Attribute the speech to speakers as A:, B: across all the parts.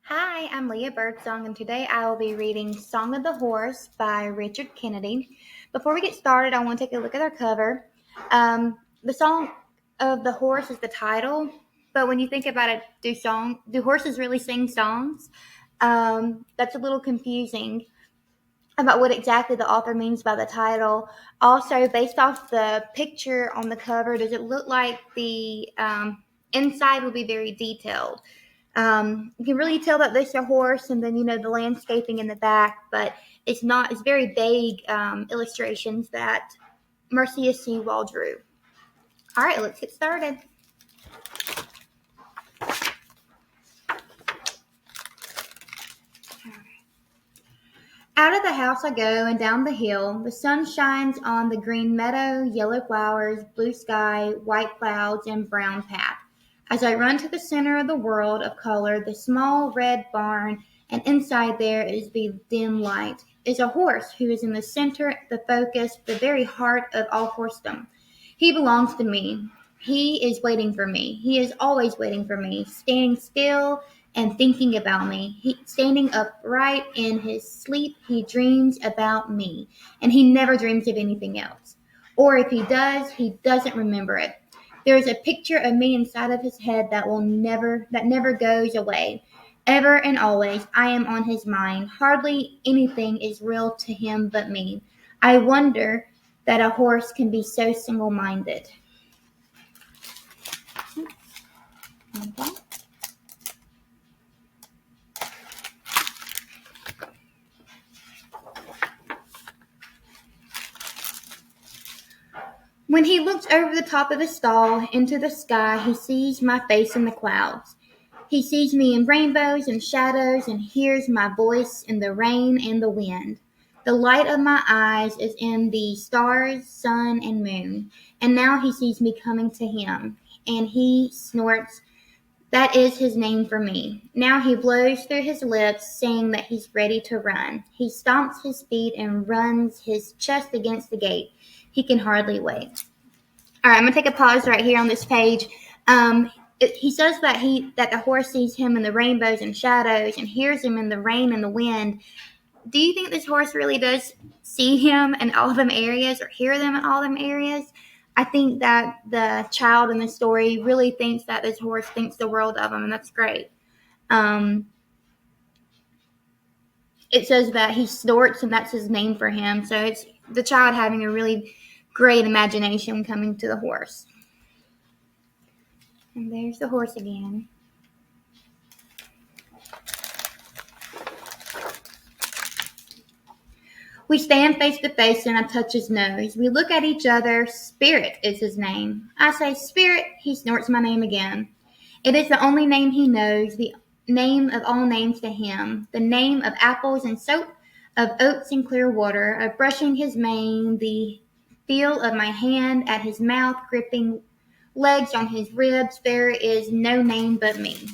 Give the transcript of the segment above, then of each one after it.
A: Hi, I'm Leah Birdsong, and today I will be reading Song of the Horse by Richard Kennedy. Before we get started, I want to take a look at our cover. The Song of the Horse is the title, but when you think about it, do horses really sing songs? That's a little confusing about what exactly the author means by the title. Also, based off the picture on the cover, does it look like the inside will be very detailed? You can really tell that this is a horse, and then the landscaping in the back, but it's not. It's very vague illustrations that Marcia Sewall drew. All right, let's get started. Out of the house I go and down the hill. The sun shines on the green meadow, yellow flowers, blue sky, white clouds, and brown path. As I run to the center of the world of color, the small red barn, and inside there is the dim light, is a horse who is in the center, the focus, the very heart of all horsedom. He belongs to me. He is waiting for me. He is always waiting for me, standing still and thinking about me. Standing upright in his sleep, he dreams about me, and he never dreams of anything else. Or if he doesn't remember it. There is a picture of me inside of his head that never goes away. Ever and always, I am on his mind. Hardly anything is real to him but me. I wonder that a horse can be so single-minded. Okay. When he looks over the top of his stall into the sky, he sees my face in the clouds. He sees me in rainbows and shadows and hears my voice in the rain and the wind. The light of my eyes is in the stars, sun, and moon. And now he sees me coming to him, and he snorts. That is his name for me. Now he blows through his lips, saying that he's ready to run. He stomps his feet and runs his chest against the gate. He can hardly wait. All right, I'm gonna take a pause right here on this page. He says that the horse sees him in the rainbows and shadows and hears him in the rain and the wind. Do you think this horse really does see him in all them areas or hear them in all them areas? I think that the child in the story really thinks that this horse thinks the world of him, and that's great. Um, it says that he snorts, and that's his name for him. So it's the child having a really great imagination coming to the horse. And there's the horse again. We stand face to face and I touch his nose. We look at each other. Spirit is his name. I say, Spirit. He snorts my name again. It is the only name he knows, the name of all names to him, the name of apples and soap, of oats and clear water, of brushing his mane, the feel of my hand at his mouth, gripping legs on his ribs. There is no name but me.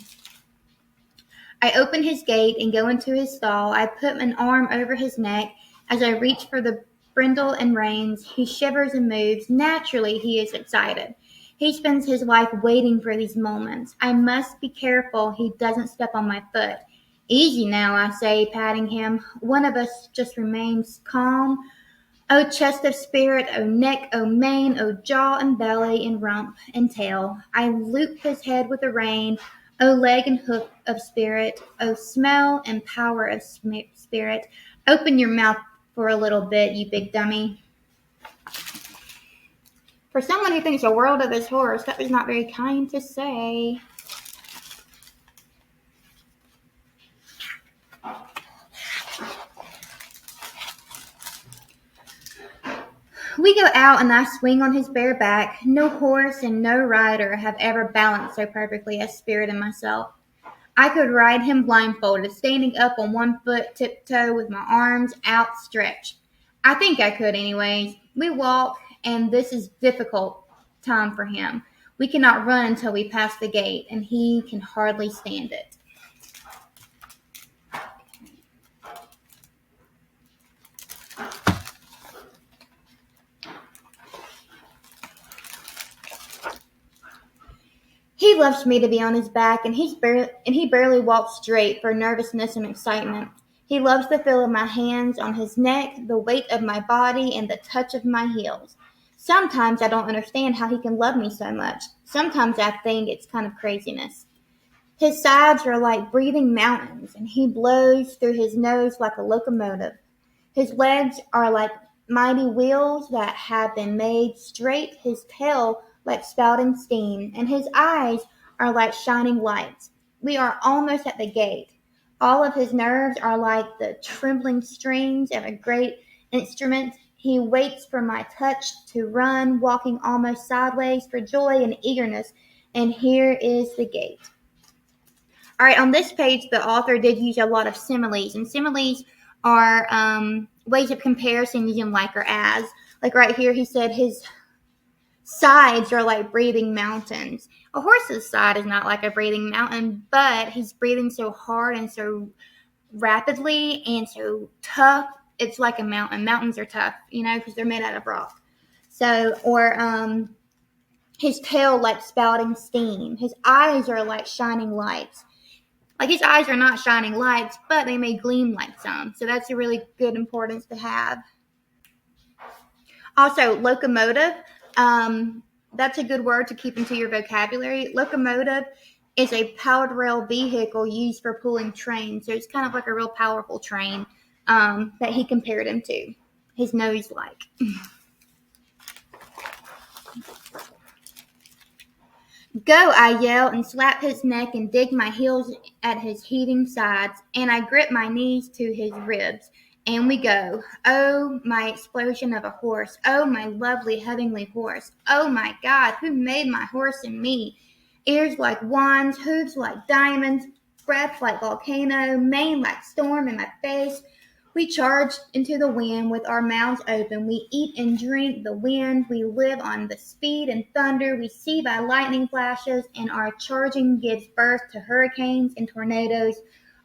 A: I open his gate and go into his stall. I put an arm over his neck. As I reach for the brindle and reins, he shivers and moves. Naturally, he is excited. He spends his life waiting for these moments. I must be careful he doesn't step on my foot. Easy now, I say, patting him. One of us just remains calm. O chest of spirit, O neck, O mane, O jaw and belly and rump and tail. I loop his head with a rein. O leg and hoof of spirit, O smell and power of spirit. Open your mouth for a little bit, you big dummy. For someone who thinks the world of his horse, that was not very kind to say. We go out and I swing on his bare back. No horse and no rider have ever balanced so perfectly as Spirit and myself. I could ride him blindfolded, standing up on one foot, tiptoe, with my arms outstretched. I think I could, anyways. We walk, and this is difficult time for him. We cannot run until we pass the gate, and he can hardly stand it. He loves me to be on his back, and he barely walks straight for nervousness and excitement. He loves the feel of my hands on his neck, the weight of my body, and the touch of my heels. Sometimes I don't understand how he can love me so much. Sometimes I think it's kind of craziness. His sides are like breathing mountains, and he blows through his nose like a locomotive. His legs are like mighty wheels that have been made straight, his tail like spouting steam, and his eyes are like shining lights. We are almost at the gate. All of his nerves are like the trembling strings of a great instrument. He waits for my touch to run, walking almost sideways for joy and eagerness, and here is the gate. All right, on this page, the author did use a lot of similes, and similes are ways of comparison using like or as. Like right here, he said his sides are like breathing mountains. A horse's side is not like a breathing mountain, but he's breathing so hard and so rapidly and so tough. It's like a mountain. Mountains are tough, because they're made out of rock. So, or his tail like spouting steam. His eyes are like shining lights. Like his eyes are not shining lights, but they may gleam like some. So that's a really good importance to have. Also, locomotive. That's a good word to keep into your vocabulary. Locomotive is a powered rail vehicle used for pulling trains. So it's kind of like a real powerful train that he compared him to. His nose like. Go, I yell, and slap his neck and dig my heels at his heaving sides, and I grip my knees to his ribs, and we go. Oh, my explosion of a horse. Oh, my lovely heavenly horse. Oh, my God, who made my horse and me? Ears like wands, hooves like diamonds, breath like volcano, mane like storm in my face. We charge into the wind with our mouths open. We eat and drink the wind. We live on the speed and thunder. We see by lightning flashes, and our charging gives birth to hurricanes and tornadoes.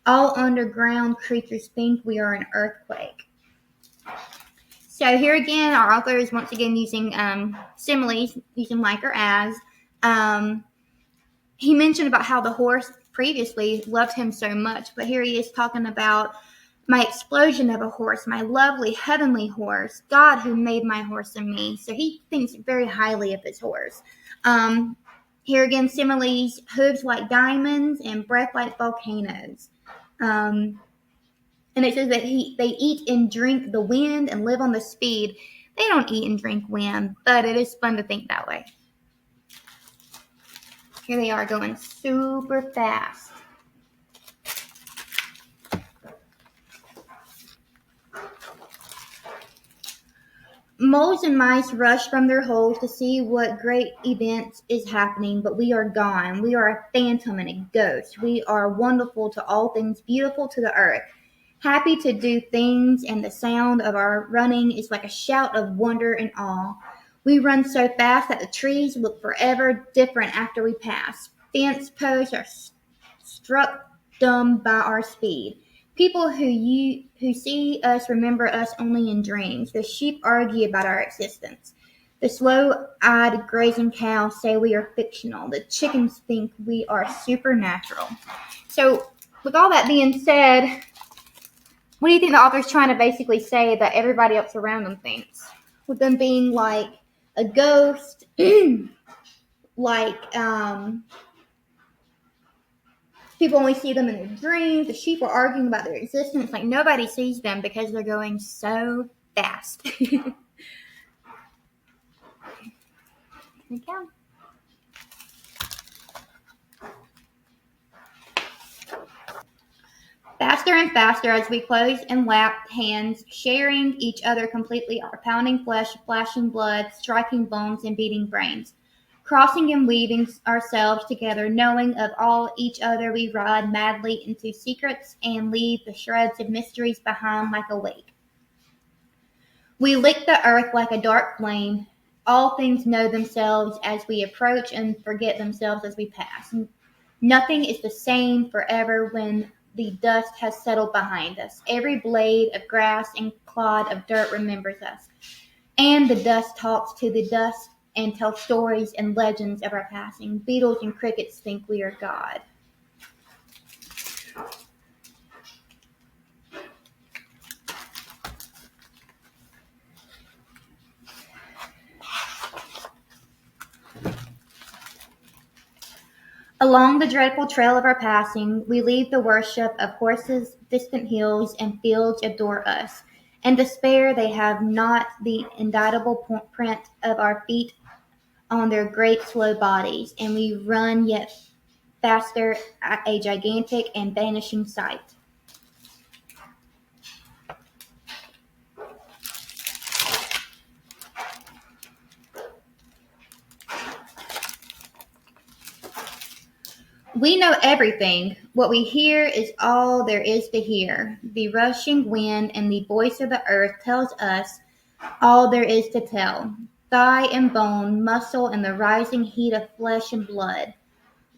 A: All underground creatures think we are an earthquake. So here again, our author is once again using similes, using like or as. He mentioned about how the horse previously loved him so much, but here he is talking about my explosion of a horse, my lovely heavenly horse, God who made my horse and me. So he thinks very highly of his horse. Here again, similes, hooves like diamonds and breath like volcanoes. And it says that they eat and drink the wind and live on the speed. They don't eat and drink wind, but it is fun to think that way. Here they are going super fast. Moles and mice rush from their holes to see what great event is happening, but we are gone. We are a phantom and a ghost. We are wonderful to all things, beautiful to the earth, happy to do things, and the sound of our running is like a shout of wonder and awe. We run so fast that the trees look forever different after we pass. Fence posts are struck dumb by our speed. People who see us remember us only in dreams. The sheep argue about our existence. The slow-eyed grazing cows say we are fictional. The chickens think we are supernatural. So, with all that being said, what do you think the author's trying to basically say that everybody else around them thinks? With them being like a ghost, like people only see them in their dreams. The sheep are arguing about their existence. Like nobody sees them because they're going so fast. Here we go. Faster and faster as we close and lap hands, sharing each other completely, our pounding flesh, flashing blood, striking bones, and beating brains. Crossing and weaving ourselves together, knowing of all each other, we ride madly into secrets and leave the shreds of mysteries behind like a wake. We lick the earth like a dark flame. All things know themselves as we approach and forget themselves as we pass. Nothing is the same forever when the dust has settled behind us. Every blade of grass and clod of dirt remembers us. And the dust talks to the dust and tell stories and legends of our passing. Beetles and crickets think we are God. Along the dreadful trail of our passing, we leave the worship of horses, distant hills, and fields adore us. In despair, they have not the indictable print of our feet on their great slow bodies, and we run yet faster at a gigantic and vanishing sight. We know everything. What we hear is all there is to hear. The rushing wind and the voice of the earth tells us all there is to tell. Thigh and bone, muscle and the rising heat of flesh and blood.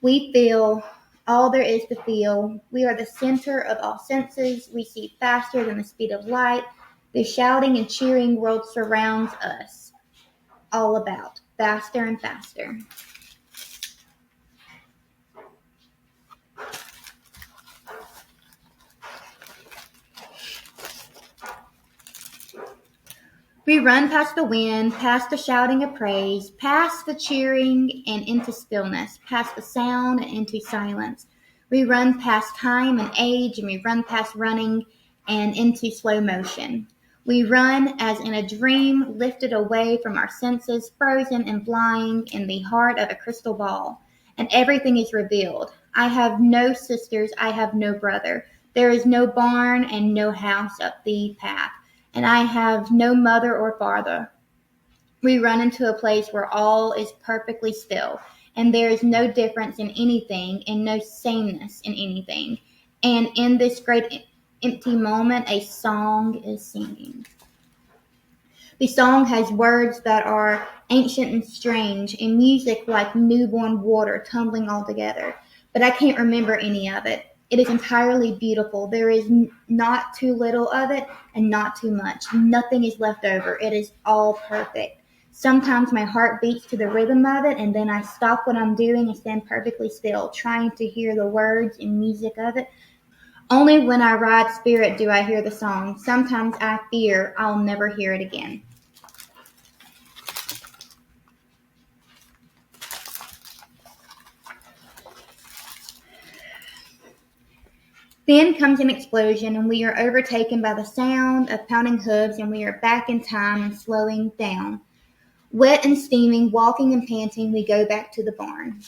A: We feel all there is to feel. We are the center of all senses. We see faster than the speed of light. The shouting and cheering world surrounds us all about, faster and faster. We run past the wind, past the shouting of praise, past the cheering and into stillness, past the sound and into silence. We run past time and age, and we run past running and into slow motion. We run as in a dream, lifted away from our senses, frozen and blind in the heart of a crystal ball, and everything is revealed. I have no sisters, I have no brother. There is no barn and no house up the path, and I have no mother or father. We run into a place where all is perfectly still, and there is no difference in anything, and no sameness in anything. And in this great empty moment, a song is singing. The song has words that are ancient and strange, and music like newborn water tumbling all together. But I can't remember any of it. It is entirely beautiful. There is not too little of it and not too much. Nothing is left over. It is all perfect. Sometimes my heart beats to the rhythm of it, and then I stop what I'm doing and stand perfectly still, trying to hear the words and music of it. Only when I ride spirit do I hear the song. Sometimes I fear I'll never hear it again. Then comes an explosion, and we are overtaken by the sound of pounding hooves, and we are back in time and slowing down. Wet and steaming, walking and panting, we go back to the barn.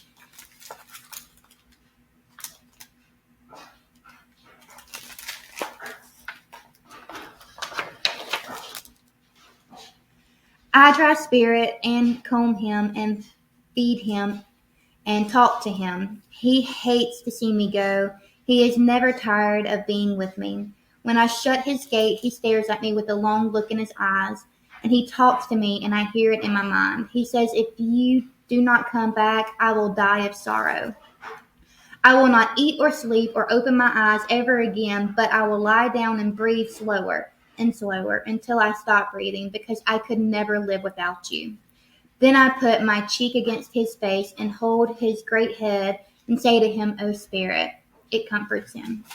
A: I dry spirit and comb him and feed him and talk to him. He hates to see me go. He is never tired of being with me. When I shut his gate, he stares at me with a long look in his eyes, and he talks to me, and I hear it in my mind. He says, "If you do not come back, I will die of sorrow. I will not eat or sleep or open my eyes ever again, but I will lie down and breathe slower and slower until I stop breathing, because I could never live without you." Then I put my cheek against his face and hold his great head and say to him, "O Spirit." It comforts him.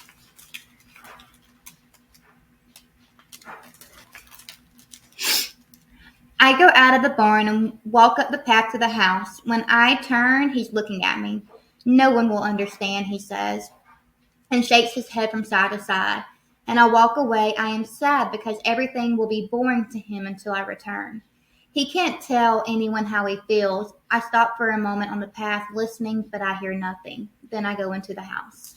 A: I go out of the barn and walk up the path to the house. When I turn, he's looking at me. "No one will understand," he says, and shakes his head from side to side. And I walk away. I am sad because everything will be boring to him until I return. He can't tell anyone how he feels. I stop for a moment on the path listening, but I hear nothing. Then I go into the house.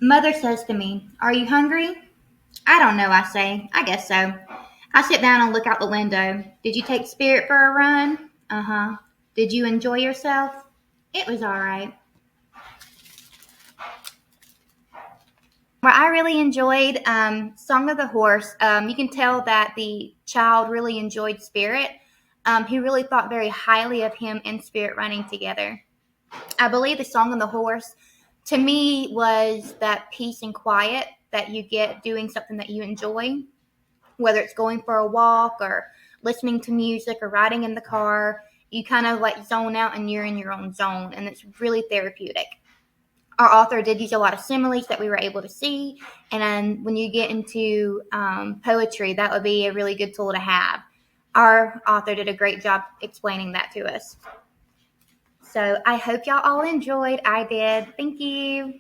A: Mother says to me, "Are you hungry?" "I don't know," I say. "I guess so." I sit down and look out the window. "Did you take Spirit for a run?" "Uh-huh." "Did you enjoy yourself?" "It was all right." Well, I really enjoyed Song of the Horse. You can tell that the child really enjoyed Spirit. He really thought very highly of him and Spirit running together. I believe the Song of the Horse to me was that peace and quiet that you get doing something that you enjoy, whether it's going for a walk or listening to music or riding in the car. You kind of like zone out and you're in your own zone, and it's really therapeutic. Our author did use a lot of similes that we were able to see, and when you get into poetry, that would be a really good tool to have. Our author did a great job explaining that to us. So I hope y'all all enjoyed. I did. Thank you.